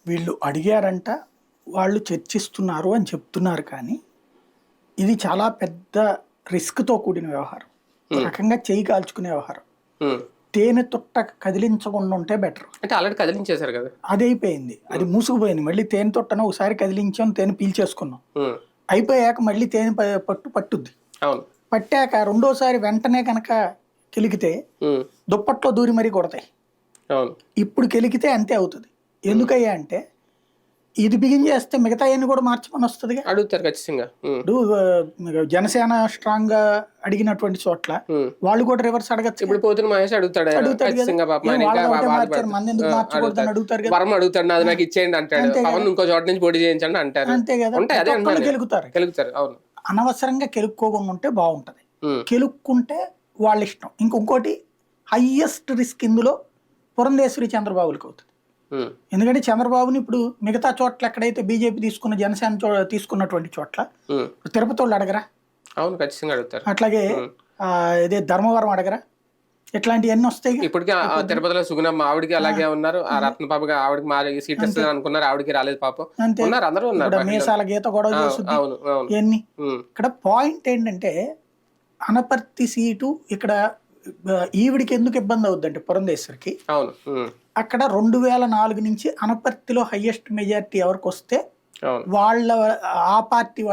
వీళ్ళు అడిగారంట, వాళ్ళు చర్చిస్తున్నారు అని చెప్తున్నారు కానీ, ఇది చాలా పెద్ద రిస్క్‌తో కూడిన వ్యవహారం. ఒక రకంగా చెయ్యి కాల్చుకునే వ్యవహారం. తేనె తుట్ట కదిలించకుండా ఉంటే బెటర్. అంటే ఆల్రెడీ కదిలించేశారు కదా. అదైపోయింది. అది మూసుకుపోయింది. మళ్ళీ తేనె తుట్టను ఒకసారి కదిలించాం, తేనె పీల్చేసుకున్నాం. అయిపోయాక మళ్ళీ తేనె పట్టుద్ది. అవును. పట్టాక రెండోసారి వెంటనే కనుక కెలికితే దుప్పట్లో దూరి మరీ కొడతాయి. అవును. ఇప్పుడు కెలికితే అంతే అవుతుంది. ఎందుకయ్యా అంటే ఇది బిగిన్ చేస్తే మిగతా అన్ని కూడా మార్చమని వస్తుంది. అడుగుతారు ఖచ్చితంగా. ఇప్పుడు జనసేన స్ట్రాంగ్ గా అడిగినటువంటి చోట్ల వాళ్ళు కూడా రివర్స్ అడగచ్చు. ఇప్పుడు పోతున్న మహేష్ అడుగుతాడు మంది ఎందుకు మార్చకూడదని అడుగుతారు కదా. వరం అడుగుతాడు, నాది నాకు ఇచ్చేయండి అంటాడు. పవన్ ఇంకో చోట నుంచి పోటీ చేయించండి అంటారు. అంతే కదా. కెలుగుతారు. అవును. అనవసరంగా కెలుక్కోకుండా ఉంటే బాగుంటది. కెలుక్కుంటే వాళ్ళ ఇష్టం. ఇంకొకటి హైయెస్ట్ రిస్క్ ఇందులో పురంధేశ్వరి చంద్రబాబులకు అవుతుంది. ఎందుకంటే చంద్రబాబుని ఇప్పుడు మిగతా చోట్ల ఎక్కడైతే బీజేపీ తీసుకున్న, జనసేన తీసుకున్నటువంటి చోట్ల తిరుపతి వాళ్ళు అడగరా? అవును, ఖచ్చితంగా అడుగుతారు. అట్లాగే ఇదే ధర్మవరం అడగరా? ఇట్లాంటివన్నీ వస్తాయి. ఇప్పటికీ తిరుపతిలో సుగుణమ్మ ఆవిడకి అలాగే ఉన్నారు. ఆ రత్నపాపగా ఆవిడకి మా సీట్ వస్తుంది అనుకున్నారు, ఆవిడకి రాలేదు పాపం. ఉన్నారు, అందరూ ఉన్నారు. మీసాల గీత గొడవ చేస్తుంది ఇవన్నీ. ఇక్కడ పాయింట్ ఏంటంటే అనపర్తి సీటు ఇక్కడ ఈవిడికి ఎందుకు ఇబ్బంది అవుద్దంటే పురంధేశ్వరికి, అక్కడ 2004 నుంచి అనపర్తిలో హైయెస్ట్ మెజారిటీ ఎవరికి వస్తే వాళ్ళ ఆ పార్టీ